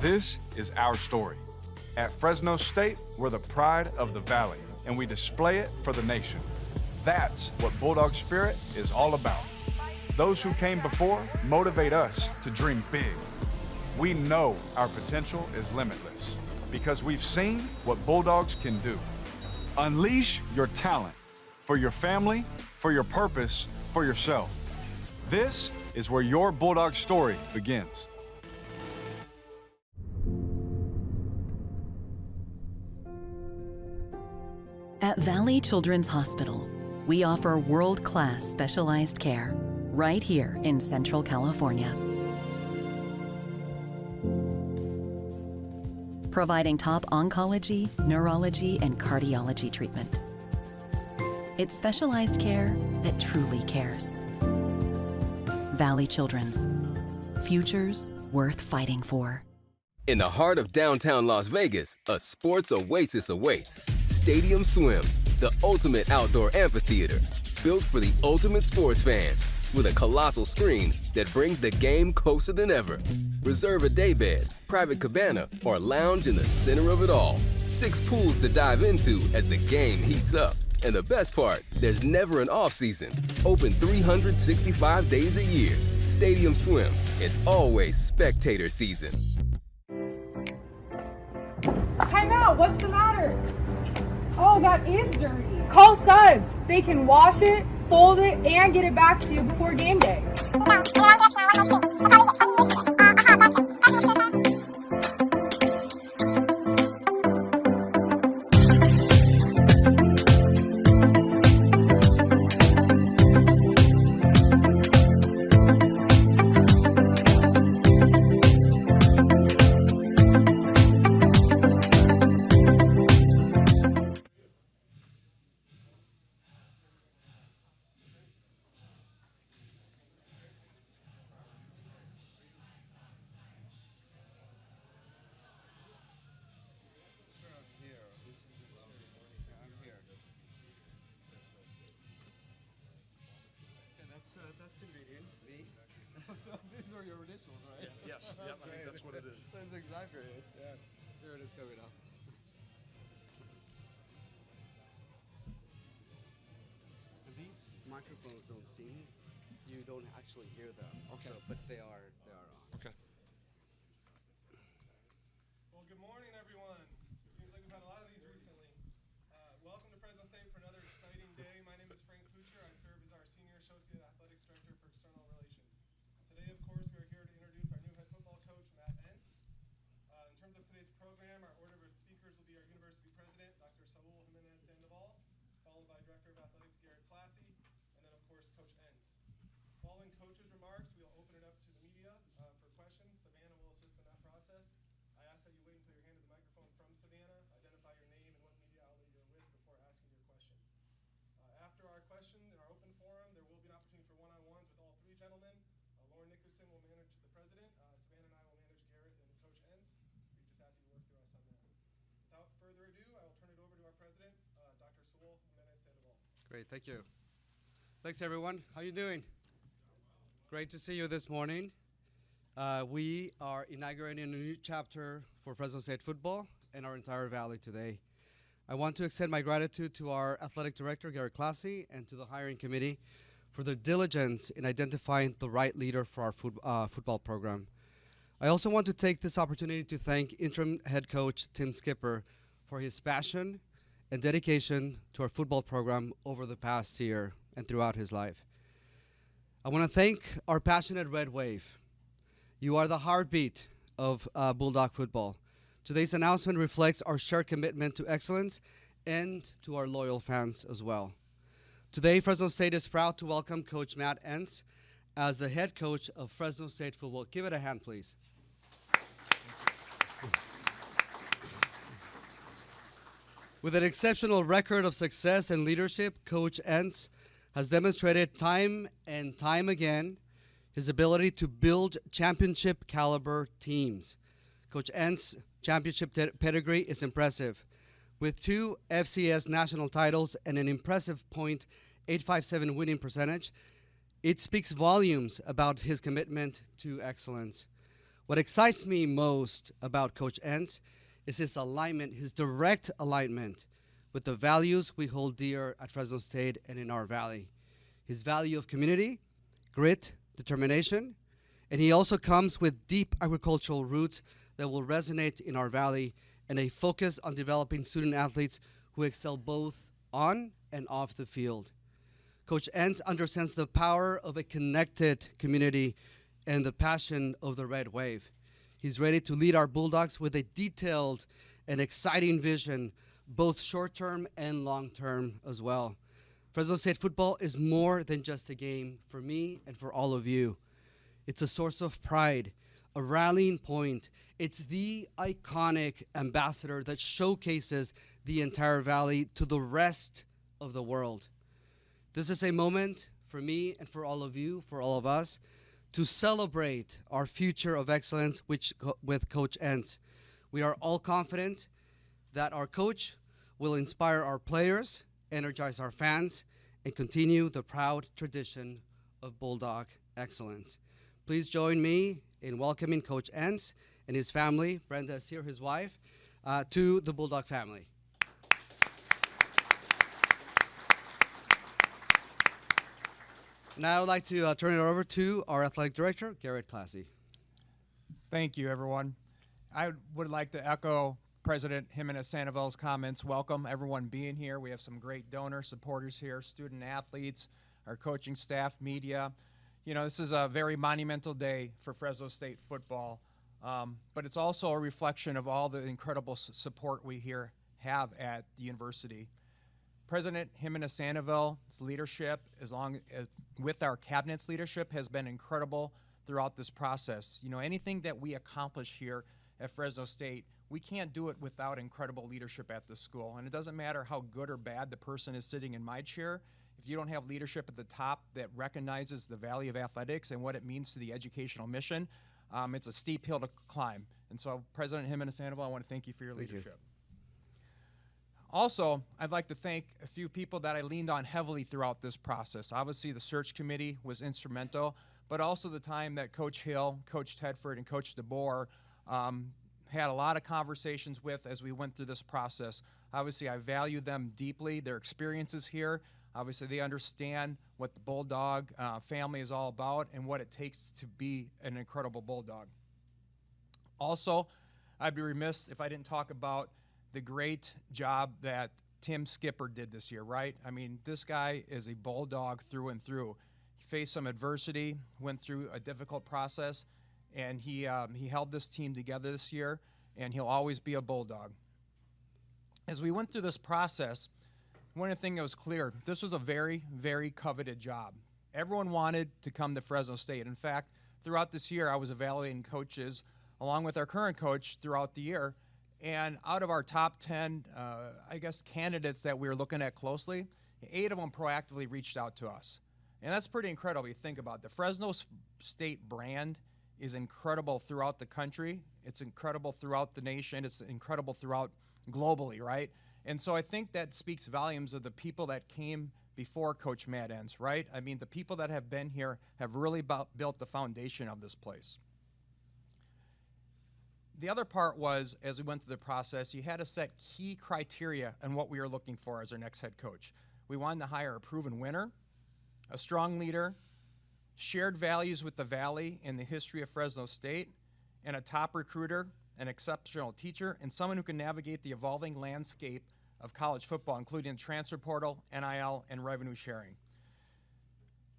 This is our story. At Fresno State, we're the pride of the Valley, and we display it for the nation. That's what Bulldog Spirit is all about. Those who came before motivate us to dream big. We know our potential is limitless because we've seen what Bulldogs can do. Unleash your talent for your family, for your purpose, for yourself. This is where your Bulldog story begins. At Valley Children's Hospital, we offer world-class specialized care right here in Central California. Providing top oncology, neurology, and cardiology treatment. It's specialized care that truly cares. Valley Children's. Futures worth fighting for. In the heart of downtown Las Vegas, a sports oasis awaits. Stadium Swim, the ultimate outdoor amphitheater, built for the ultimate sports fan, with a colossal screen that brings the game closer than ever. Reserve a daybed, private cabana, or lounge in the center of it all. 6 pools to dive into as the game heats up. And the best part, there's never an off-season. Open 365 days a year. Stadium Swim, it's always spectator season. Time out, what's the matter? Oh, that is dirty. Call Suds. They can wash it, fold it, and get it back to you before game day. That's convenient. Me? These are your initials, right? Yeah, yes, I think that's what it is. That's exactly it. Yeah. Here it is coming up. And these microphones don't sing. You don't actually hear them. Okay. So, but they are on. Okay. Well, good morning, everyone. Seems like we've had a lot of these recently. Welcome to Fresno State for another exciting day. My name is Frank Kucher. I serve as our Senior Associate Athletics Director for External Relations. Today, of course, we are here to introduce our new head football coach, Matt Entz. In terms of today's program, our order of speakers will be our University President, Dr. Saul Jimenez Sandoval, followed by Director of Athletics, Garrett Classy, and then, of course, Coach Entz. Following Coach's remarks, we'll open it up to the media for questions. Savannah will assist in that process. I ask that you wait until you're handed the microphone from Savannah, identify your name and what media outlet you're with before asking your question. After our question in our open forum, there will be an opportunity for one-on-ones with all 3 gentlemen. Lauren Nickerson will manage the president. Savannah and I will manage Garrett and Coach Entz. We just ask you to work through us on that. Without further ado, I will turn it over to our president, Dr. Saul Jimenez Sandoval. Great, thank you. Thanks, everyone. How you doing? Great to see you this morning. We are inaugurating a new chapter for Fresno State football and our entire valley today. I want to extend my gratitude to our athletic director, Garrett Classy, and to the hiring committee for their diligence in identifying the right leader for our football program. I also want to take this opportunity to thank interim head coach Tim Skipper for his passion and dedication to our football program over the past year and throughout his life. I want to thank our passionate Red Wave. You are the heartbeat of Bulldog football. Today's announcement reflects our shared commitment to excellence and to our loyal fans as well. Today, Fresno State is proud to welcome Coach Matt Entz as the head coach of Fresno State football. Give it a hand, please. With an exceptional record of success and leadership, Coach Entz has demonstrated time and time again his ability to build championship caliber teams. Coach Entz's championship pedigree is impressive. With 2 FCS national titles and an impressive .857 winning percentage, it speaks volumes about his commitment to excellence. What excites me most about Coach Entz is his alignment, his direct alignment with the values we hold dear at Fresno State and in our valley. His value of community, grit, determination, and he also comes with deep agricultural roots that will resonate in our valley and a focus on developing student athletes who excel both on and off the field. Coach Entz understands the power of a connected community and the passion of the Red Wave. He's ready to lead our Bulldogs with a detailed and exciting vision, both short-term and long-term as well. Fresno State football is more than just a game for me and for all of you. It's a source of pride, a rallying point. It's the iconic ambassador that showcases the entire valley to the rest of the world. This is a moment for me and for all of you, for all of us, to celebrate our future of excellence with Coach Entz. We are all confident that our coach will inspire our players, energize our fans, and continue the proud tradition of Bulldog excellence. Please join me in welcoming Coach Entz and his family, Brenda is here, his wife, to the Bulldog family. Now I'd like to turn it over to our athletic director, Garrett Classy. Thank you, everyone. I would like to echo President Jimenez Sandoval's comments. Welcome everyone being here. We have some great donor supporters here, student athletes, our coaching staff, media. You know, this is a very monumental day for Fresno State football, but it's also a reflection of all the incredible support we here have at the university. President Jimenez Sandoval's leadership, with our cabinet's leadership, has been incredible throughout this process. You know, anything that we accomplish here at Fresno State, we can't do it without incredible leadership at the school. And it doesn't matter how good or bad the person is sitting in my chair. If you don't have leadership at the top that recognizes the value of athletics and what it means to the educational mission, it's a steep hill to climb. And so, President Jimenez Sandoval, I want to thank you for your leadership. Also, I'd like to thank a few people that I leaned on heavily throughout this process. Obviously, the search committee was instrumental, but also the time that Coach Hill, Coach Tedford, and Coach DeBoer had a lot of conversations with as we went through this process. Obviously, I value them deeply, their experiences here. Obviously, they understand what the Bulldog family is all about and what it takes to be an incredible Bulldog. Also, I'd be remiss if I didn't talk about the great job that Tim Skipper did this year, right? I mean, this guy is a Bulldog through and through. He faced some adversity, went through a difficult process, and he held this team together this year, and he'll always be a Bulldog. As we went through this process, one of the things that was clear, this was a very, very coveted job. Everyone wanted to come to Fresno State. In fact, throughout this year, I was evaluating coaches along with our current coach throughout the year. And out of our top 10, candidates that we were looking at closely, 8 of them proactively reached out to us. And that's pretty incredible. You think about it. The Fresno State brand is incredible throughout the country. It's incredible throughout the nation. It's incredible throughout globally, right? And so I think that speaks volumes of the people that came before Coach Matt Entz, right? I mean, the people that have been here have really built the foundation of this place. The other part was, as we went through the process, you had to set key criteria on what we were looking for as our next head coach. We wanted to hire a proven winner, a strong leader, shared values with the Valley and the history of Fresno State, and a top recruiter, an exceptional teacher, and someone who can navigate the evolving landscape of college football, including the transfer portal, NIL, and revenue sharing.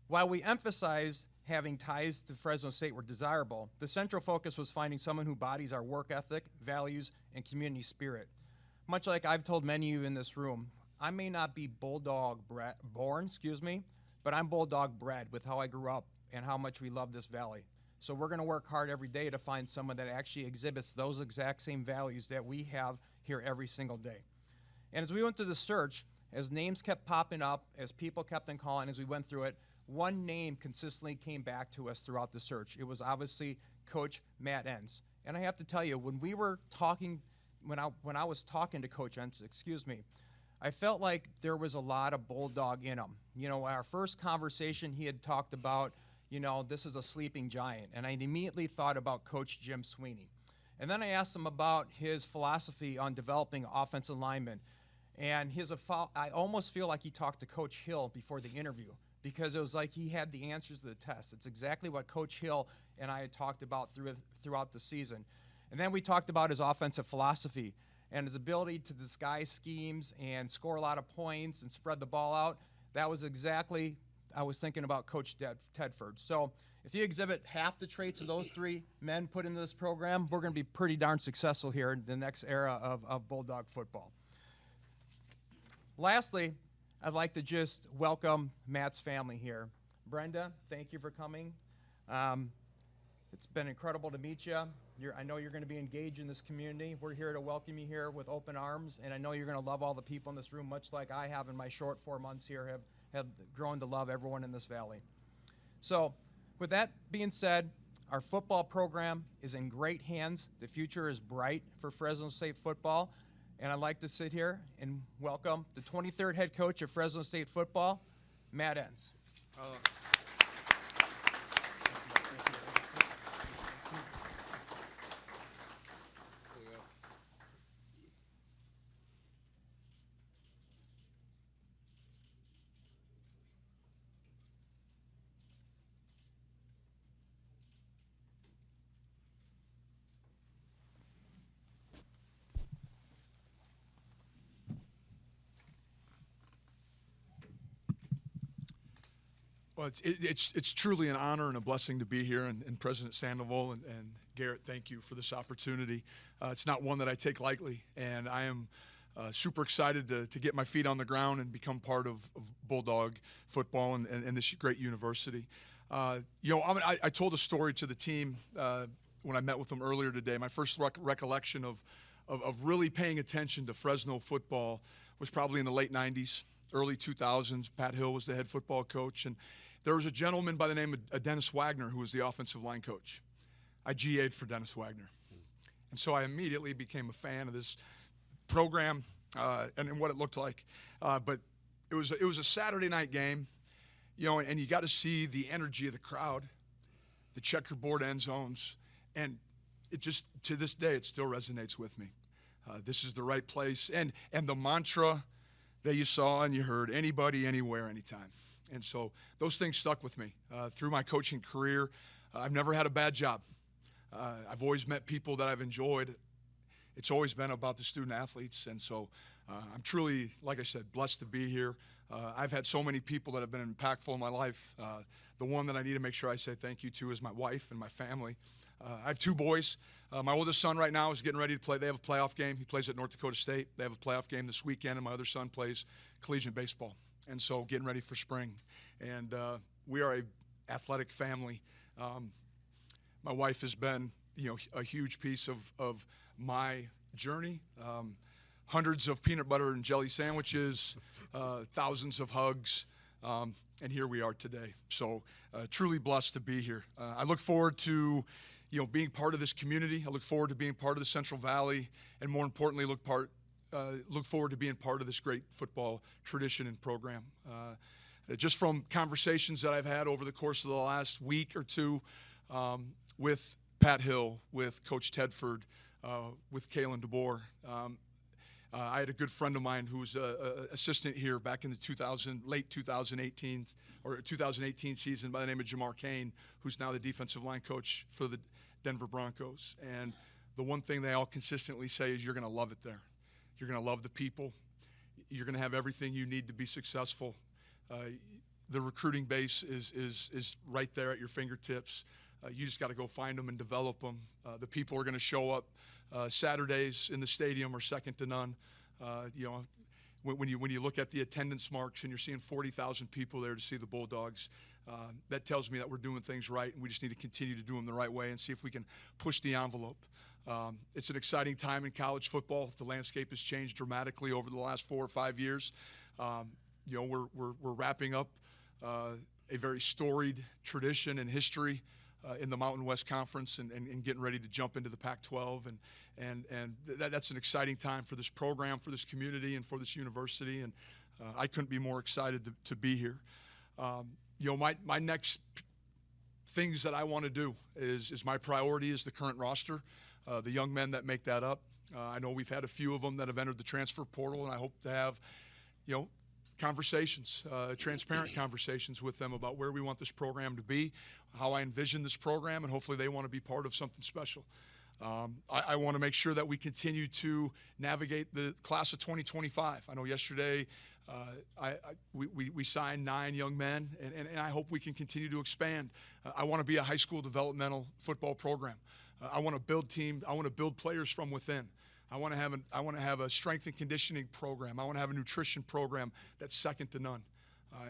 While we emphasized having ties to Fresno State were desirable, the central focus was finding someone who embodies our work ethic, values, and community spirit. Much like I've told many of you in this room, I may not be Bulldog born, but I'm Bulldog bred with how I grew up and how much we love this valley. So we're gonna work hard every day to find someone that actually exhibits those exact same values that we have here every single day. And as we went through the search, as names kept popping up, as people kept on calling, as we went through it, one name consistently came back to us throughout the search. It was obviously Coach Matt Entz. And I have to tell you, when we were talking, when I was talking to Coach Entz, I felt like there was a lot of Bulldog in him. You know, our first conversation, he had talked about, you know, this is a sleeping giant. And I immediately thought about Coach Jim Sweeney. And then I asked him about his philosophy on developing offensive linemen. And I almost feel like he talked to Coach Hill before the interview, because it was like he had the answers to the test. It's exactly what Coach Hill and I had talked about throughout the season. And then we talked about his offensive philosophy and his ability to disguise schemes and score a lot of points and spread the ball out. That was exactly, I was thinking about Coach Tedford. So if you exhibit half the traits of those three men put into this program, we're going to be pretty darn successful here in the next era of Bulldog football. Lastly, I'd like to just welcome Matt's family here. Brenda, thank you for coming. It's been incredible to meet you. I know you're going to be engaged in this community. We're here to welcome you here with open arms, and I know you're going to love all the people in this room, much like I have in my short 4 months here, have grown to love everyone in this valley. So with that being said, our football program is in great hands. The future is bright for Fresno State football. And I'd like to sit here and welcome the 23rd head coach of Fresno State football, Matt Entz. Well, it's truly an honor and a blessing to be here, and President Sandoval and Garrett, thank you for this opportunity. It's not one that I take lightly, and I am super excited to get my feet on the ground and become part of Bulldog football and this great university. You know, I told a story to the team when I met with them earlier today. My first recollection of really paying attention to Fresno football was probably in the late 90s. Early 2000s, Pat Hill was the head football coach, and there was a gentleman by the name of Dennis Wagner who was the offensive line coach. I GA'd for Dennis Wagner. And so I immediately became a fan of this program and what it looked like. But it was a Saturday night game, you know, and you got to see the energy of the crowd, the checkerboard end zones, and it just, to this day, it still resonates with me. This is the right place. And the mantra that you saw and you heard, anybody, anywhere, anytime. And so those things stuck with me. Through my coaching career, I've never had a bad job. I've always met people that I've enjoyed. It's always been about the student athletes. And so I'm truly, like I said, blessed to be here. I've had so many people that have been impactful in my life. The one that I need to make sure I say thank you to is my wife and my family. I have 2 boys. My oldest son right now is getting ready to play. They have a playoff game. He plays at North Dakota State. They have a playoff game this weekend, and my other son plays collegiate baseball. And so getting ready for spring. And we are a athletic family. My wife has been, you know, a huge piece of my journey. Hundreds of peanut butter and jelly sandwiches, thousands of hugs, and here we are today. So truly blessed to be here. I look forward to, you know, being part of this community. I look forward to being part of the Central Valley, and more importantly, look forward to being part of this great football tradition and program. Just from conversations that I've had over the course of the last week or two with Pat Hill, with Coach Tedford, with Kalen DeBoer. I had a good friend of mine who was an assistant here back in the late 2018 or 2018 season by the name of Jamar Kane, who's now the defensive line coach for the Denver Broncos. And the one thing they all consistently say is you're going to love it there. You're going to love the people. You're going to have everything you need to be successful. The recruiting base is right there at your fingertips. You just got to go find them and develop them. The people are going to show up. Saturdays in the stadium are second to none. You know, when you look at the attendance marks and you're seeing 40,000 people there to see the Bulldogs, that tells me that we're doing things right, and we just need to continue to do them the right way and see if we can push the envelope. It's an exciting time in college football. The landscape has changed dramatically over the last 4 or 5 years. You know, we're wrapping up a very storied tradition and history in the Mountain West Conference and getting ready to jump into the Pac-12. And that's an exciting time for this program, for this community, and for this university. And I couldn't be more excited to be here. You know, my next things that I want to do is my priority is the current roster, the young men that make that up. I know we've had a few of them that have entered the transfer portal, and I hope to have, conversations, transparent conversations with them about where we want this program to be, how I envision this program, and hopefully they want to be part of something special. I want to make sure that we continue to navigate the class of 2025. I know yesterday we signed 9 young men, and I hope we can continue to expand. I want to be a high school developmental football program. I want to build teams. I want to build players from within. I want to have a strength and conditioning program. I want to have a nutrition program that's second to none.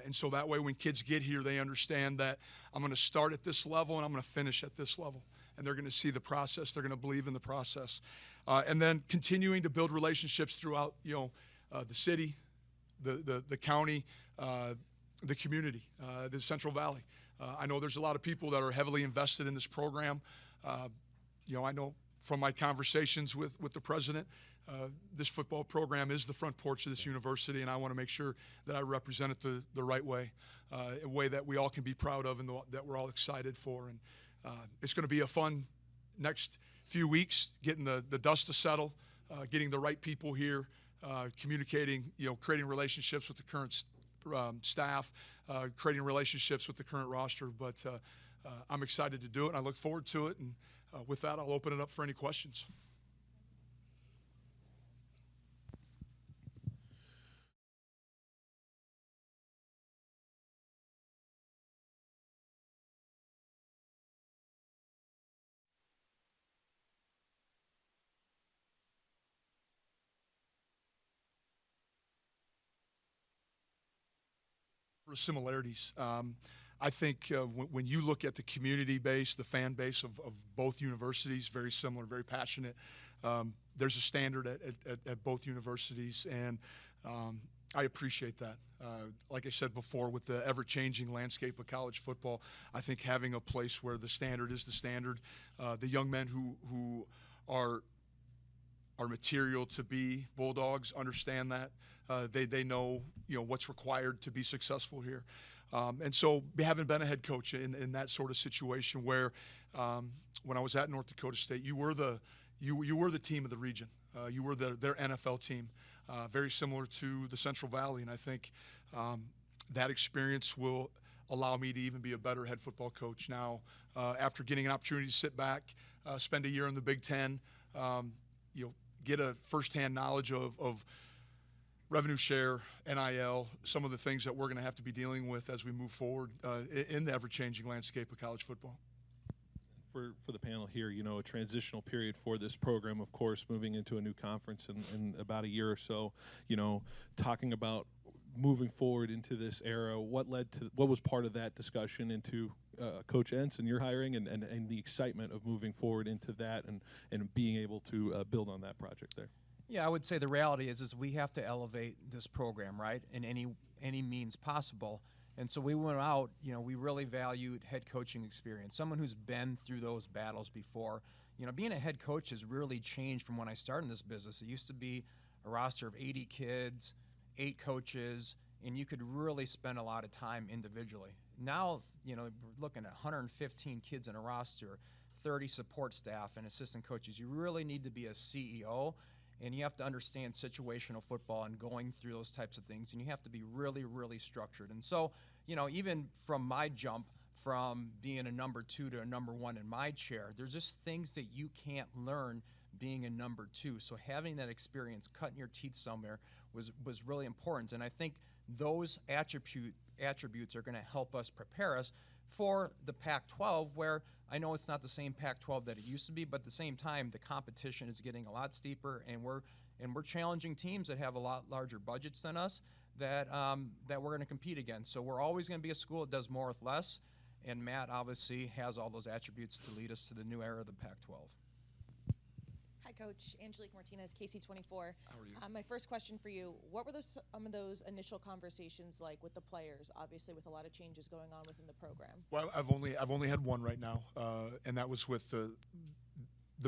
And so that way when kids get here, they understand that I'm going to start at this level and I'm going to finish at this level. And they're going to see the process. They're going to believe in the process. And then continuing to build relationships throughout, the city, the county, the community, the Central Valley. I know there's a lot of people that are heavily invested in this program. I know from my conversations with the president, this football program is the front porch of this university, and I want to make sure that I represent it the right way, a way that we all can be proud of and that we're all excited for. And it's going to be a fun next few weeks, getting the dust to settle, getting the right people here, communicating, creating relationships with the current staff, creating relationships with the current roster. But I'm excited to do it, and I look forward to it. And with that, I'll open it up for any questions. Similarities. I think when you look at the community base, the fan base of both universities, very similar, very passionate. There's a standard at both universities, and I appreciate that. Like I said before, with the ever-changing landscape of college football, I think having a place where the standard is the standard, the young men who are material to be Bulldogs understand that. They know what's required to be successful here. And so having been a head coach in that sort of situation where when I was at North Dakota State, you were the team of the region. You were their NFL team, very similar to the Central Valley. And I think that experience will allow me to even be a better head football coach now after getting an opportunity to sit back, spend a year in the Big Ten, get a firsthand knowledge of revenue share, NIL, some of the things that we're going to have to be dealing with as we move forward in the ever-changing landscape of college football. For the panel here, a transitional period for this program, of course, moving into a new conference in about a year or so, talking about moving forward into this era, what was part of that discussion into Coach Entz and your hiring and the excitement of moving forward into that and being able to build on that project there? Yeah, I would say the reality is we have to elevate this program, right, in any means possible. And so we went out, we really valued head coaching experience, someone who's been through those battles before. Being a head coach has really changed from when I started in this business. It used to be a roster of 80 kids, 8 coaches, and you could really spend a lot of time individually. Now, we're looking at 115 kids in a roster, 30 support staff and assistant coaches. You really need to be a CEO, and you have to understand situational football and going through those types of things, and you have to be really, really structured. And so, even from my jump from being a number 2 to a number 1 in my chair, there's just things that you can't learn being a number 2. So having that experience, cutting your teeth somewhere, was really important. And I think those attributes are going to help us prepare us for the Pac-12, where I know it's not the same Pac-12 that it used to be, but at the same time, the competition is getting a lot steeper, and we're challenging teams that have a lot larger budgets than us that we're going to compete against. So we're always going to be a school that does more with less, and Matt obviously has all those attributes to lead us to the new era of the Pac-12. Hi, Coach. Angelique Martinez, KC24. How are you? My first question for you, what were some of those initial conversations like with the players, obviously with a lot of changes going on within the program? Well, I've only had one right now, and that was with the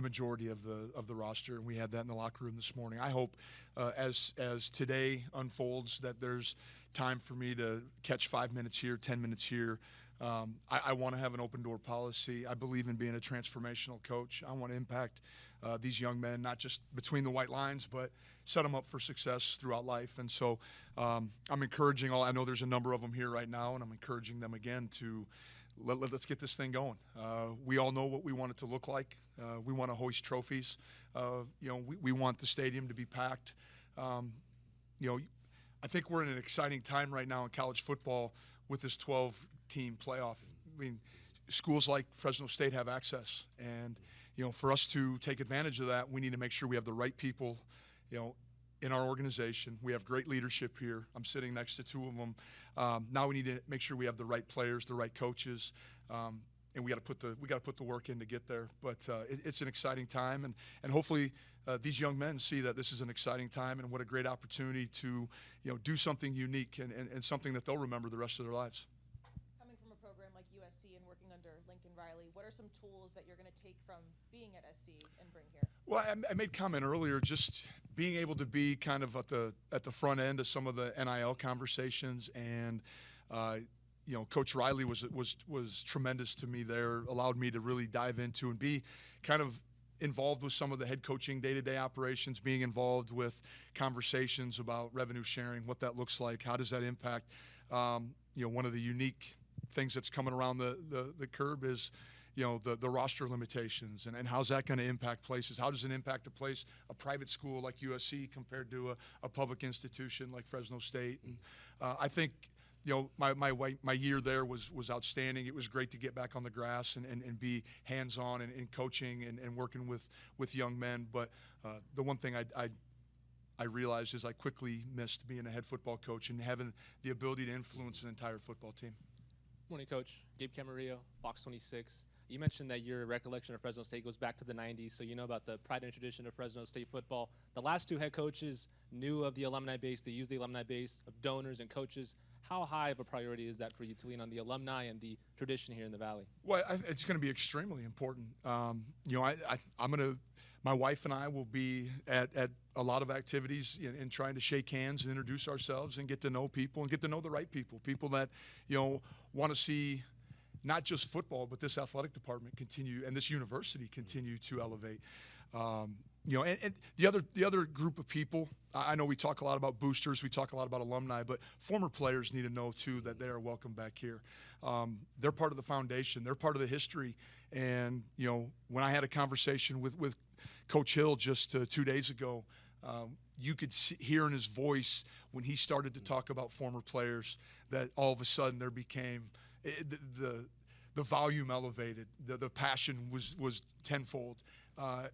majority of the roster, and we had that in the locker room this morning. I hope as today unfolds that there's time for me to catch 5 minutes here, 10 minutes here, I want to have an open door policy. I believe in being a transformational coach. I want to impact these young men, not just between the white lines, but set them up for success throughout life. And so I'm encouraging I know there's a number of them here right now, and I'm encouraging them again to let's get this thing going. We all know what we want it to look like. We want to hoist trophies. We want the stadium to be packed. I think we're in an exciting time right now in college football with this 12-team playoff. I mean, schools like Fresno State have access, and for us to take advantage of that, we need to make sure we have the right people, in our organization. We have great leadership here. I'm sitting next to two of them. Now we need to make sure we have the right players, the right coaches, and we got to put the work in to get there. But it's an exciting time, and hopefully these young men see that this is an exciting time and what a great opportunity to do something unique and something that they'll remember the rest of their lives. Coming from a program like USC and working under Lincoln Riley, what are some tools that you're going to take from being at SC and bring here? Well, I made comment earlier, just being able to be kind of at the front end of some of the NIL conversations, and Coach Riley was tremendous to me there, allowed me to really dive into and be kind of involved with some of the head coaching day-to-day operations, being involved with conversations about revenue sharing, what that looks like, how does that impact. One of the unique things that's coming around the curb is the roster limitations, and how's that going to impact places? How does it impact a private school like USC compared to a public institution like Fresno State? And I think my year there was outstanding. It was great to get back on the grass and be hands-on and coaching and working with young men. But the one thing I realized is I quickly missed being a head football coach and having the ability to influence an entire football team. Morning, Coach. Gabe Camarillo, Fox 26. You mentioned that your recollection of Fresno State goes back to the 90s, so you know about the pride and tradition of Fresno State football. The last two head coaches knew of the alumni base. They used the alumni base of donors and coaches. How high of a priority is that for you to lean on the alumni and the tradition here in the Valley? Well, it's going to be extremely important. My wife and I will be at a lot of activities and trying to shake hands and introduce ourselves and get to know people and get to know the right people that want to see not just football, but this athletic department continue and this university continue to elevate. And the other group of people, I know we talk a lot about boosters, we talk a lot about alumni, but former players need to know too that they are welcome back here. They're part of the foundation, they're part of the history. And when I had a conversation with Coach Hill just 2 days ago, you could hear in his voice when he started to talk about former players that all of a sudden there became the volume elevated, the passion was tenfold.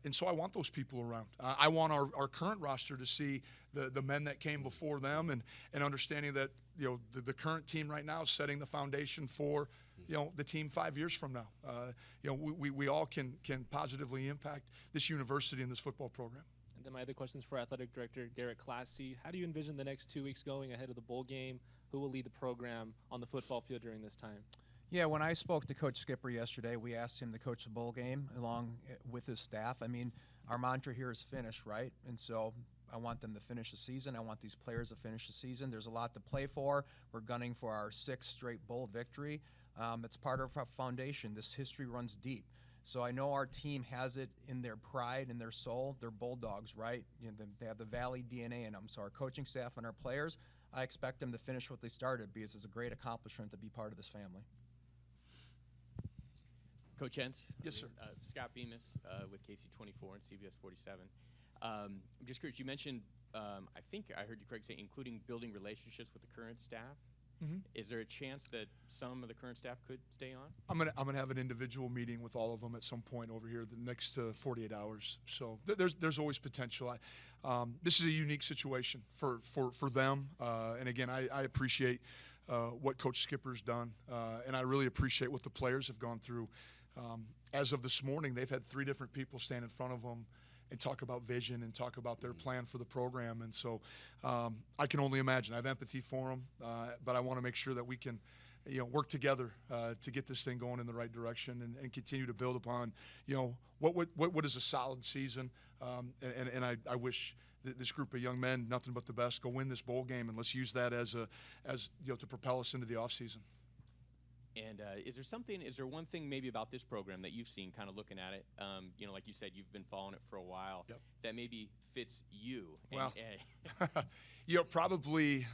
And so I want those people around. I want our current roster to see the men that came before them and understanding that the current team right now is setting the foundation for the team 5 years from now. We all can positively impact this university and this football program. And then my other questions for Athletic Director Garrett Classy. How do you envision the next 2 weeks going ahead of the bowl game? Who will lead the program on the football field during this time? Yeah, when I spoke to Coach Skipper yesterday, we asked him to coach the bowl game along with his staff. I mean, our mantra here is finish, right? And so I want them to finish the season. I want these players to finish the season. There's a lot to play for. We're gunning for our 6th straight bowl victory. It's part of our foundation. This history runs deep. So I know our team has it in their pride and their soul. They're Bulldogs, right? They have the Valley DNA in them. So our coaching staff and our players, I expect them to finish what they started because it's a great accomplishment to be part of this family. Coach Entz. Yes, sir. Scott Bemis with KC24 and CBS 47. I'm just curious, you mentioned, I think I heard you correctly say, including building relationships with the current staff. Mm-hmm. Is there a chance that some of the current staff could stay on? I'm gonna have an individual meeting with all of them at some point over here the next 48 hours. So there's always potential. This is a unique situation for them, and again, I appreciate what Coach Skipper's done, and I really appreciate what the players have gone through. As of this morning, they've had 3 different people stand in front of them and talk about vision and talk about their plan for the program. And so I can only imagine. I have empathy for them, but I want to make sure that we can work together to get this thing going in the right direction and continue to build upon, what is a solid season. And I wish this group of young men nothing but the best. Go win this bowl game, and let's use that as to propel us into the offseason. And is there one thing maybe about this program that you've seen, kind of looking at it, like you said, you've been following it for a while, that maybe fits you? Well, probably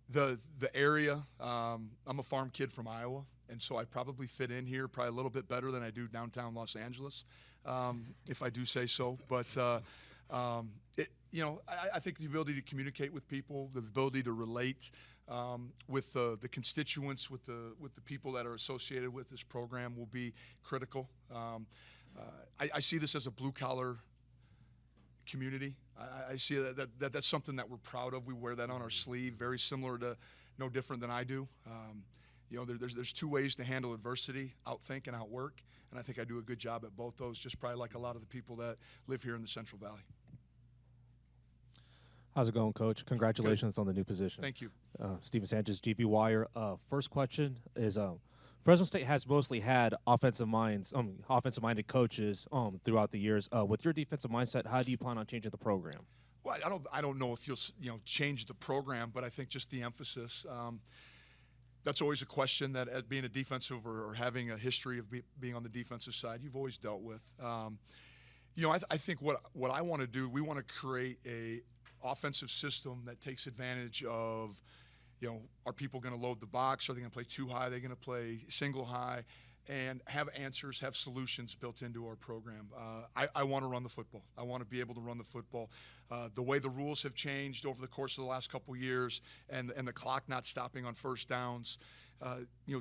the area. I'm a farm kid from Iowa, and so I probably fit in here probably a little bit better than I do downtown Los Angeles, if I do say so. But I think the ability to communicate with people, the ability to relate with the constituents, with the people that are associated with this program will be critical. I see this as a blue-collar community. I see that's something that we're proud of. We wear that on our sleeve, very similar to, no different than I do. There's two ways to handle adversity: outthink and outwork, and I think I do a good job at both those, just probably like a lot of the people that live here in the Central Valley. How's it going, Coach? Congratulations on the new position. Thank you. Steven Sanchez, GV Wire. First question is, Fresno State has mostly had offensive-minded coaches throughout the years. With your defensive mindset, how do you plan on changing the program? Well, I don't know if you'll change the program, but I think just the emphasis. That's always a question that, as being a defensive or having a history of being on the defensive side, you've always dealt with. I think what I want to do, we want to create a offensive system that takes advantage of, are people going to load the box? Are they going to play too high? Are they going to play single high? And have answers, have solutions built into our program. I want to run the football. I want to be able to run the football. The way the rules have changed over the course of the last couple years, and the clock not stopping on first downs,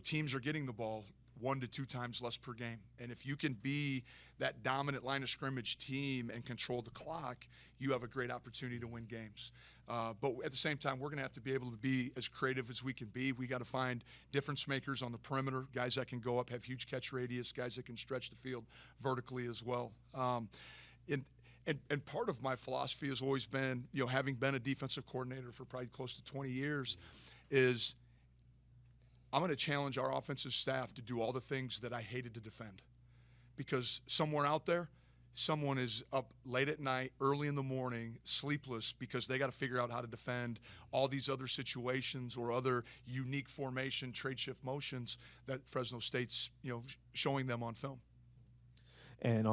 teams are getting the ball 1 to 2 times less per game. And if you can be that dominant line of scrimmage team and control the clock, you have a great opportunity to win games. But at the same time, we're going to have to be able to be as creative as we can be. We got to find difference makers on the perimeter, guys that can go up, have huge catch radius, guys that can stretch the field vertically as well. And part of my philosophy has always been, having been a defensive coordinator for probably close to 20 years, is I'm going to challenge our offensive staff to do all the things that I hated to defend. Because somewhere out there, someone is up late at night, early in the morning, sleepless, because they got to figure out how to defend all these other situations or other unique formation, trade shift motions that Fresno State's, showing them on film. And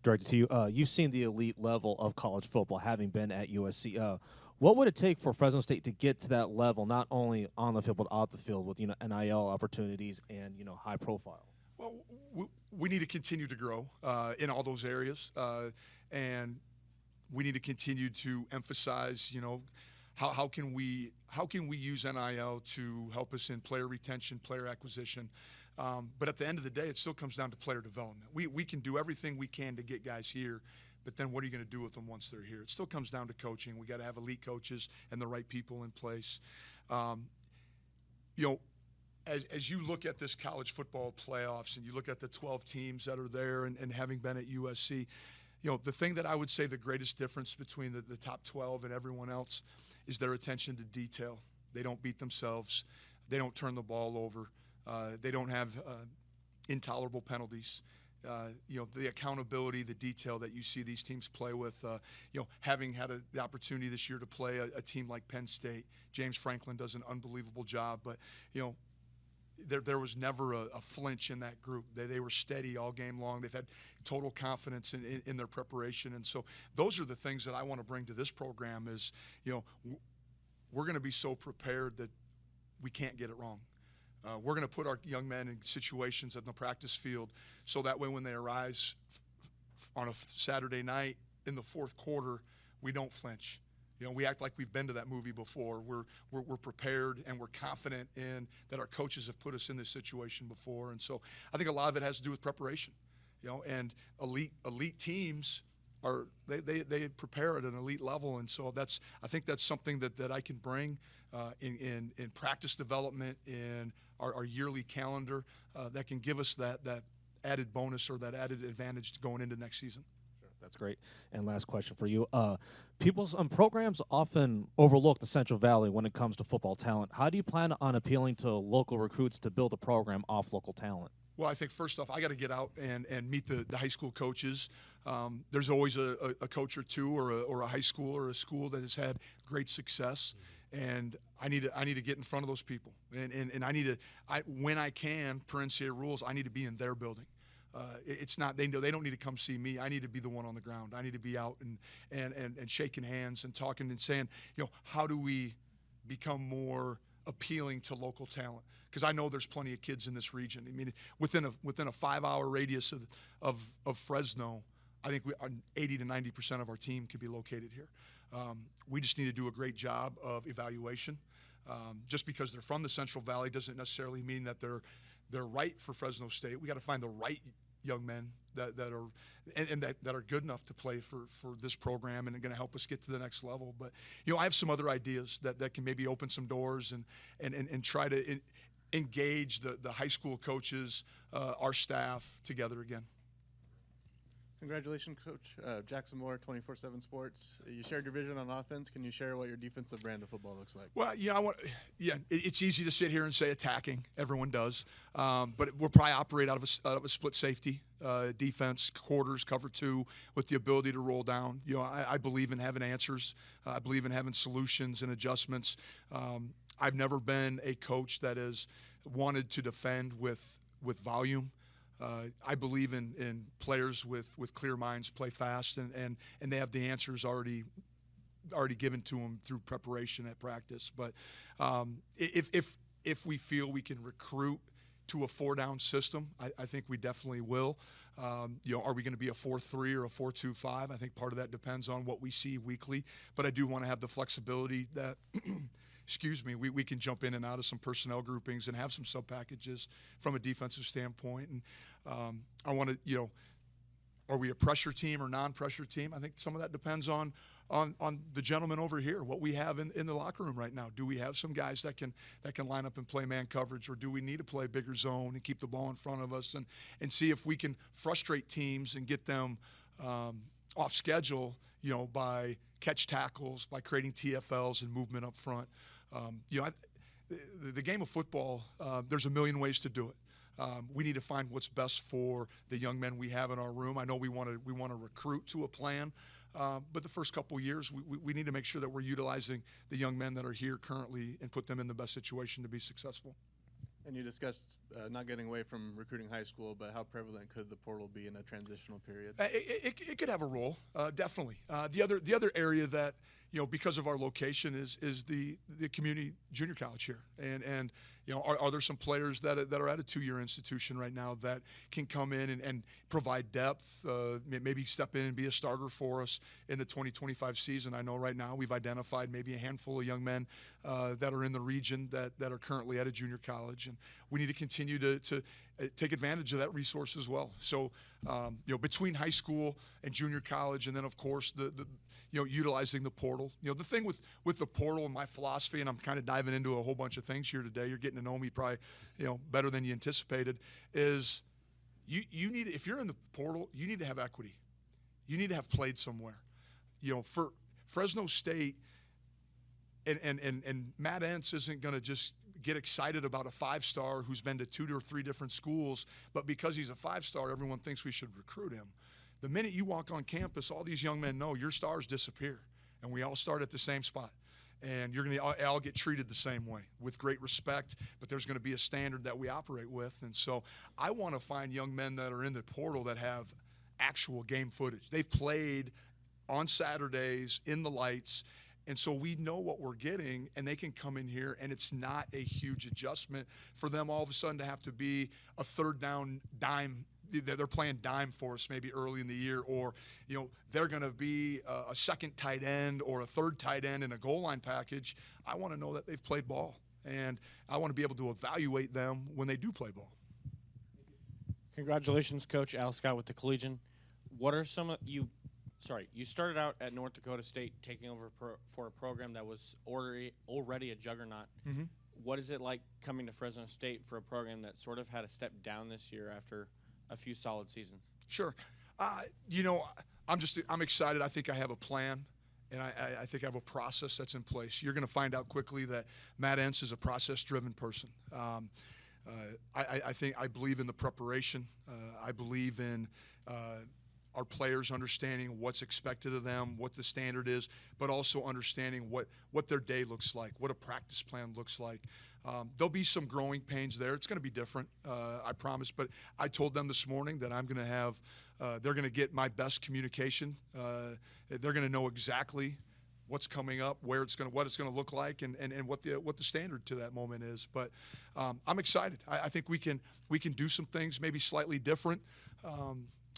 directed to you, you've seen the elite level of college football, having been at USC. What would it take for Fresno State to get to that level, not only on the field but off the field, with NIL opportunities and high profile? Well, we need to continue to grow in all those areas, and we need to continue to emphasize, how can we use NIL to help us in player retention, player acquisition. But at the end of the day, it still comes down to player development. We can do everything we can to get guys here, but then what are you going to do with them once they're here? It still comes down to coaching. We got to have elite coaches and the right people in place. As you look at this college football playoffs and you look at the 12 teams that are there and having been at USC, the thing that I would say the greatest difference between the top 12 and everyone else is their attention to detail. They don't beat themselves. They don't turn the ball over. They don't have intolerable penalties. The accountability, the detail that you see these teams play with, having had the opportunity this year to play a team like Penn State, James Franklin does an unbelievable job, but, there was never a flinch in that group. They were steady all game long. They've had total confidence in their preparation. And so those are the things that I want to bring to this program is, we're going to be so prepared that we can't get it wrong. We're going to put our young men in situations in the practice field so that way when they arise on a Saturday night in the fourth quarter, we don't flinch. We act like we've been to that movie before. We're prepared and we're confident in that our coaches have put us in this situation before. And so I think a lot of it has to do with preparation. And elite teams they prepare at an elite level, and so I think that's something that I can bring in practice development, in our yearly calendar, that can give us that added bonus or that added advantage to going into next season. That's great. And last question for you. People's programs often overlook the Central Valley when it comes to football talent. How do you plan on appealing to local recruits to build a program off local talent? Well, I think first off, I got to get out and meet the high school coaches. There's always a coach or two or a high school or a school that has had great success. And I need to get in front of those people, and when I can, per NCAA rules, I need to be in their building. It's not they don't need to come see me. I need to be the one on the ground. I need to be out and shaking hands and talking and saying, how do we become more appealing to local talent? Because I know there's plenty of kids in this region. I mean, within a 5-hour radius of Fresno, I think 80 to 90% of our team could be located here. We just need to do a great job of evaluation. Just because they're from the Central Valley doesn't necessarily mean that they're right for Fresno State. We got to find the right young men that are good enough to play for this program and are going to help us get to the next level. But I have some other ideas that can maybe open some doors and try to engage the high school coaches, our staff together again. Congratulations, Coach. Jackson Moore, 24/7 Sports. You shared your vision on offense. Can you share what your defensive brand of football looks like? Well, it's easy to sit here and say attacking. Everyone does. But we'll probably operate out of a split safety defense, quarters, cover two, with the ability to roll down. I believe in having answers. I believe in having solutions and adjustments. I've never been a coach that has wanted to defend with volume. I believe in players with clear minds play fast, and they have the answers already given to them through preparation at practice. But if we feel we can recruit to a 4-down system, I think we definitely will. Are we going to be a 4-3 or a 4-2-5? I think part of that depends on what we see weekly. But I do want to have the flexibility that we can jump in and out of some personnel groupings and have some sub packages from a defensive standpoint. And I want to, are we a pressure team or non-pressure team? I think some of that depends on the gentleman over here, what we have in the locker room right now. Do we have some guys that can line up and play man coverage, or do we need to play bigger zone and keep the ball in front of us and see if we can frustrate teams and get them off schedule, by catch tackles, by creating TFLs and movement up front. The game of football, there's a million ways to do it. We need to find what's best for the young men we have in our room. I know we want to recruit to a plan, but the first couple of years, we need to make sure that we're utilizing the young men that are here currently and put them in the best situation to be successful. And you discussed not getting away from recruiting high school, but how prevalent could the portal be in a transitional period? It could have a role, definitely. The other area that, because of our location is the community junior college here, and are there some players that are at a 2-year institution right now that can come in and provide depth, maybe step in and be a starter for us in the 2025 season? I know right now we've identified maybe a handful of young men that are in the region that are currently at a junior college, and we need to continue to take advantage of that resource as well. So, between high school and junior college, and then of course the utilizing the portal. The thing with the portal and my philosophy, and I'm kind of diving into a whole bunch of things here today. You're getting to know me probably, better than you anticipated. Is you need, if you're in the portal, you need to have equity. You need to have played somewhere. For Fresno State, and Matt Entz isn't going to just get excited about a 5-star who's been to 2 or 3 different schools, but because he's a 5-star, everyone thinks we should recruit him. The minute you walk on campus, all these young men know your stars disappear, and we all start at the same spot. And you're going to all get treated the same way with great respect, but there's going to be a standard that we operate with. And so I want to find young men that are in the portal that have actual game footage. They've played on Saturdays in the lights, and so we know what we're getting, and they can come in here, and it's not a huge adjustment for them all of a sudden to have to be a 3rd down dime. They're playing dime for us maybe early in the year, or they're going to be a 2nd tight end or a 3rd tight end in a goal line package. I want to know that they've played ball, and I want to be able to evaluate them when they do play ball. Congratulations, Coach. Al Scott with the Collegian. What are some of you? Sorry, you started out at North Dakota State taking over for a program that was already a juggernaut. Mm-hmm. What is it like coming to Fresno State for a program that sort of had a step down this year after a few solid seasons? Sure. I'm excited. I think I have a plan, and I think I have a process that's in place. You're going to find out quickly that Matt Entz is a process-driven person. I believe in the preparation. I believe in our players understanding what's expected of them, what the standard is, but also understanding what their day looks like, what a practice plan looks like. There'll be some growing pains there. It's going to be different, I promise. But I told them this morning that I'm going to have, they're going to get my best communication. They're going to know exactly what's coming up, what it's going to look like, and what the standard to that moment is. But I'm excited. I think we can do some things maybe slightly different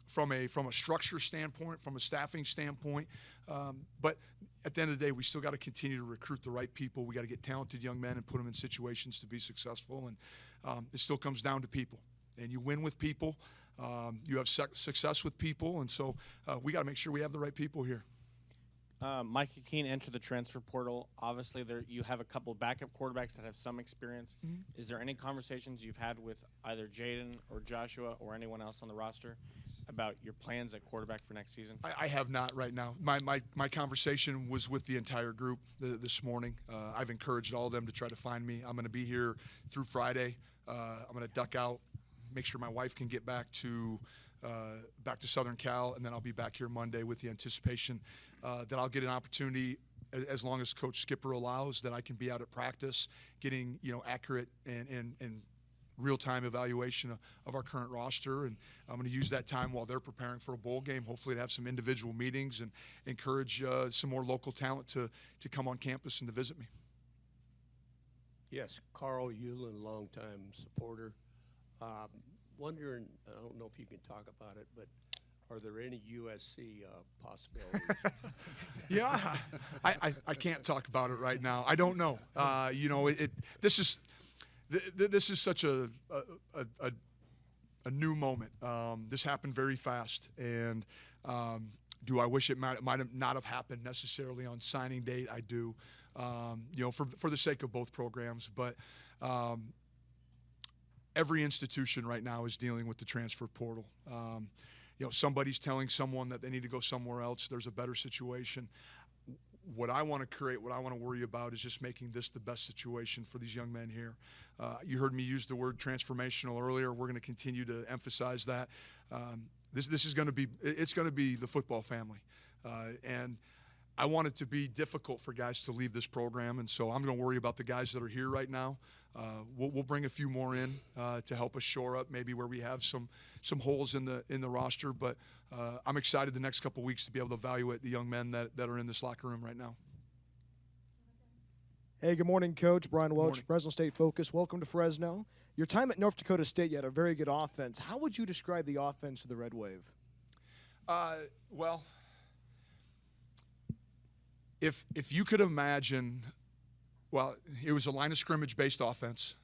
from a structure standpoint, from a staffing standpoint. But at the end of the day, we still got to continue to recruit the right people. We got to get talented young men and put them in situations to be successful. And it still comes down to people. And you win with people. You have success with people. And so we got to make sure we have the right people here. Micah Keene entered the transfer portal. Obviously, you have a couple of backup quarterbacks that have some experience. Mm-hmm. Is there any conversations you've had with either Jaden or Joshua or anyone else on the roster about your plans at quarterback for next season? I have not right now. My conversation was with the entire group this morning. I've encouraged all of them to try to find me. I'm going to be here through Friday. I'm going to duck out, make sure my wife can get back to Southern Cal, and then I'll be back here Monday with the anticipation that I'll get an opportunity, as long as Coach Skipper allows, that I can be out at practice, getting accurate and real-time evaluation of our current roster. And I'm going to use that time while they're preparing for a bowl game, hopefully to have some individual meetings and encourage some more local talent to come on campus and to visit me. Yes, Carl Euland, longtime supporter. Wondering, I don't know if you can talk about it, but are there any USC possibilities? Yeah, I can't talk about it right now. I don't know. This is such a new moment. This happened very fast, and do I wish it might have not have happened necessarily on signing date? I do, for the sake of both programs. But every institution right now is dealing with the transfer portal. Somebody's telling someone that they need to go somewhere else. There's a better situation. What I want to create, what I want to worry about is just making this the best situation for these young men here. You heard me use the word transformational earlier. We're going to continue to emphasize that. This is going to be, it's going to be the football family. And I want it to be difficult for guys to leave this program, and so I'm going to worry about the guys that are here right now. We'll bring a few more in to help us shore up maybe where we have some holes in the roster. But I'm excited the next couple of weeks to be able to evaluate the young men that are in this locker room right now. Hey, good morning, Coach. Brian Welch, Fresno State Focus. Welcome to Fresno. Your time at North Dakota State, you had a very good offense. How would you describe the offense of the Red Wave? Well, if you could imagine, well, it was a line of scrimmage-based offense.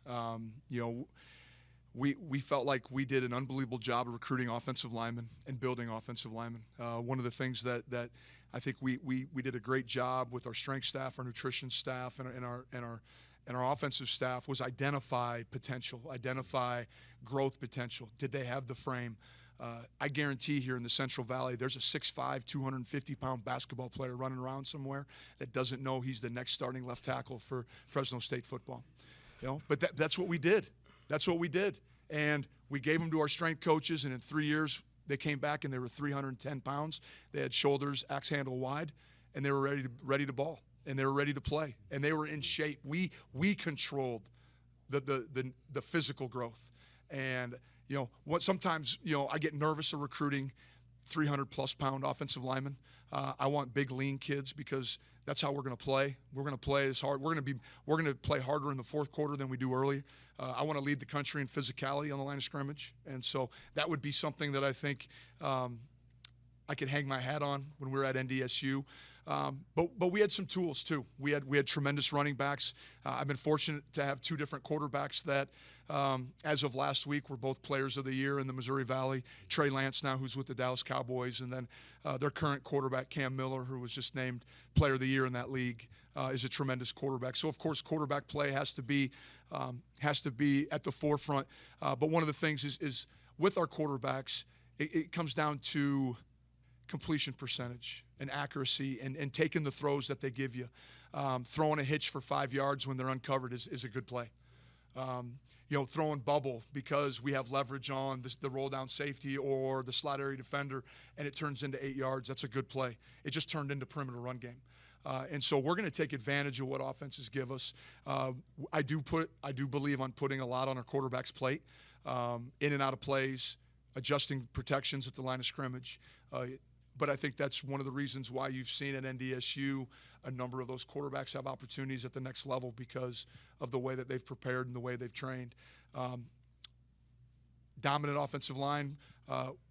We felt like we did an unbelievable job of recruiting offensive linemen and building offensive linemen. One of the things that I think we did a great job with our strength staff, our nutrition staff, and our offensive staff was identify potential, identify growth potential. Did they have the frame? I guarantee here in the Central Valley, there's a 6'5", 250-pound basketball player running around somewhere that doesn't know he's the next starting left tackle for Fresno State football. But that's what we did. That's what we did. And we gave them to our strength coaches, and in 3 years, they came back and they were 310 pounds. They had shoulders axe handle wide, and they were ready to ball, and they were ready to play, and they were in shape. We controlled the physical growth. And sometimes I get nervous of recruiting 300-plus pound offensive linemen. I want big, lean kids because that's how we're going to play. We're going to play as hard. We're going to play harder in the fourth quarter than we do early. I want to lead the country in physicality on the line of scrimmage, and so that would be something that I think I could hang my hat on when we were at NDSU. But we had some tools too. We had tremendous running backs. I've been fortunate to have two different quarterbacks that, as of last week, were both players of the year in the Missouri Valley. Trey Lance now, who's with the Dallas Cowboys, and then their current quarterback, Cam Miller, who was just named player of the year in that league, is a tremendous quarterback. So of course, quarterback play has to be at the forefront. But one of the things is with our quarterbacks, it comes down to completion percentage and accuracy and taking the throws that they give you. Throwing a hitch for 5 yards when they're uncovered is a good play. Throwing bubble because we have leverage on the roll down safety or the slot area defender, and it turns into 8 yards. That's a good play. It just turned into perimeter run game. And so we're going to take advantage of what offenses give us. I do believe on putting a lot on our quarterback's plate, in and out of plays, adjusting protections at the line of scrimmage. But I think that's one of the reasons why you've seen at NDSU a number of those quarterbacks have opportunities at the next level because of the way that they've prepared and the way they've trained. Dominant offensive line.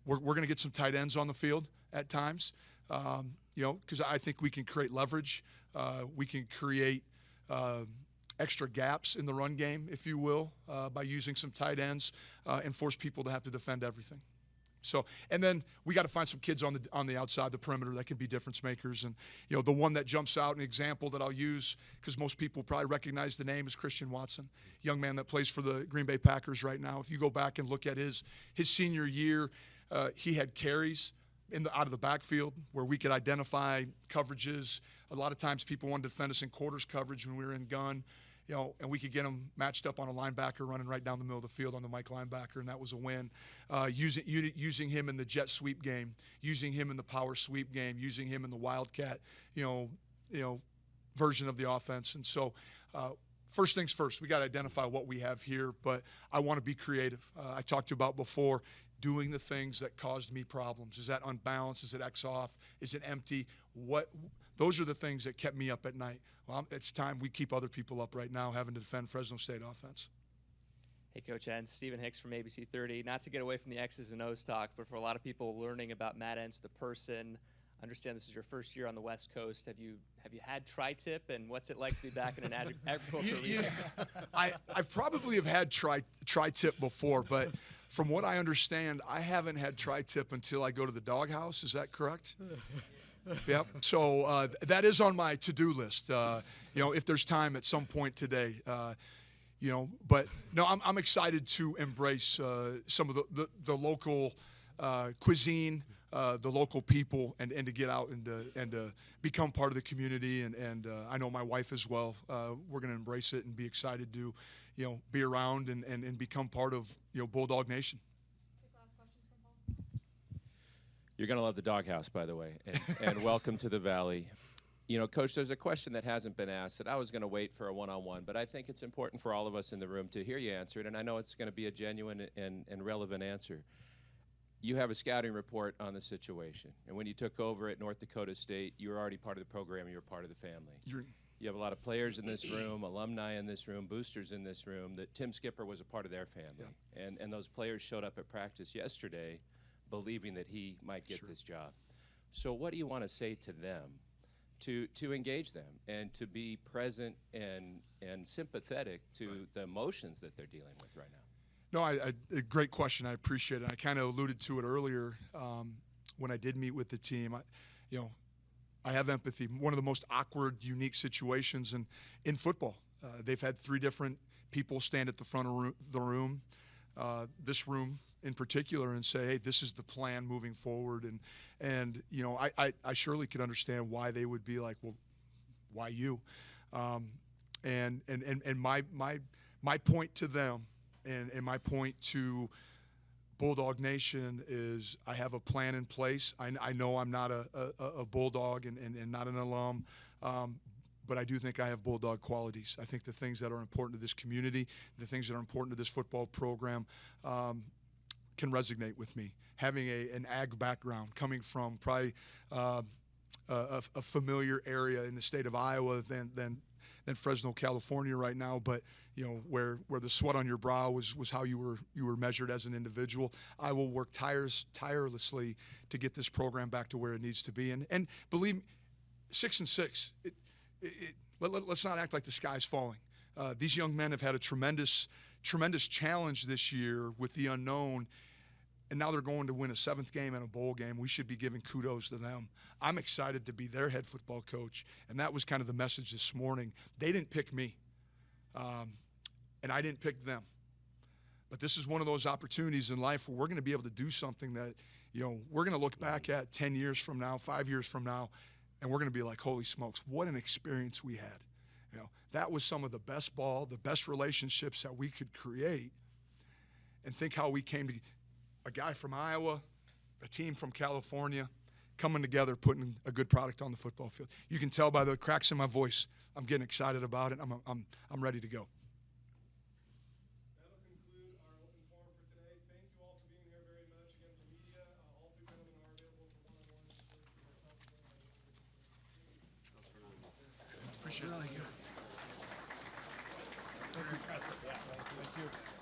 We're going to get some tight ends on the field at times, because I think we can create leverage. We can create extra gaps in the run game, if you will, by using some tight ends and force people to have to defend everything. So, and then we got to find some kids on the outside, the perimeter, that can be difference makers. And the one that jumps out, an example that I'll use because most people probably recognize the name, is Christian Watson, young man that plays for the Green Bay Packers right now. If you go back and look at his senior year, he had carries out of the backfield where we could identify coverages. A lot of times people wanted to defend us in quarters coverage when we were in gun. And we could get them matched up on a linebacker running right down the middle of the field on the Mike linebacker, and that was a win. Using him in the jet sweep game, using him in the power sweep game, using him in the wildcat, version of the offense. And so, first things first, we got to identify what we have here. But I want to be creative. I talked to you about before doing the things that caused me problems. Is that unbalanced? Is it X off? Is it empty? Those are the things that kept me up at night. Well, it's time we keep other people up right now having to defend Fresno State offense. Hey, Coach Entz, Stephen Hicks from ABC 30. Not to get away from the X's and O's talk, but for a lot of people learning about Matt Entz, the person, I understand this is your first year on the West Coast. Have you had tri-tip, and what's it like to be back in an agricultural region? I probably have had tri-tip before, but from what I understand, I haven't had tri-tip until I go to the doghouse. Is that correct? Yep. So that is on my to-do list. If there's time at some point today. But no, I'm excited to embrace some of the local cuisine, the local people, and to get out and become part of the community. And I know my wife as well. We're going to embrace it and be excited to, be around and become part of Bulldog Nation. You're going to love the doghouse, by the way, and welcome to the Valley. Coach, there's a question that hasn't been asked that I was going to wait for a one-on-one, but I think it's important for all of us in the room to hear you answer it, and I know it's going to be a genuine and relevant answer. You have a scouting report on the situation, and when you took over at North Dakota State, you were already part of the program, you were part of the family. You have a lot of players in this room, alumni in this room, boosters in this room, that Tim Skipper was a part of their family, and those players showed up at practice yesterday believing that he might get this job. So what do you want to say to them to engage them and to be present and sympathetic to the emotions that they're dealing with right now? No, a great question. I appreciate it. I kind of alluded to it earlier when I did meet with the team. I have empathy. One of the most awkward, unique situations in football. They've had 3 different people stand at the front of the room, this room in particular, and say, hey, this is the plan moving forward. And I surely could understand why they would be like, well, why you? And my point to them and my point to Bulldog Nation is I have a plan in place. I know I'm not a Bulldog and not an alum, but I do think I have Bulldog qualities. I think the things that are important to this community, the things that are important to this football program, can resonate with me. Having an ag background, coming from probably a familiar area in the state of Iowa than Fresno, California right now, but where the sweat on your brow was how you were measured as an individual. I will work tirelessly to get this program back to where it needs to be. And believe me, 6-6. Let's not act like the sky's falling. These young men have had a tremendous challenge this year with the unknown, and now they're going to win a 7th game and a bowl game. We should be giving kudos to them. I'm excited to be their head football coach, and that was kind of the message this morning. They didn't pick me, and I didn't pick them. But this is one of those opportunities in life where we're going to be able to do something that, we're going to look back at 10 years from now, 5 years from now, and we're going to be like, holy smokes, what an experience we had. that was some of the best ball, the best relationships that we could create. And think how we came to a guy from Iowa, a team from California, coming together, putting a good product on the football field. You can tell by the cracks in my voice, I'm getting excited about it. I'm ready to go. That'll conclude our open forum for today. Thank you all for being here very much. Again, the media, all three gentlemen are available for one-on-one. Appreciate it. Thank you. Very impressive. Yeah. Thank you.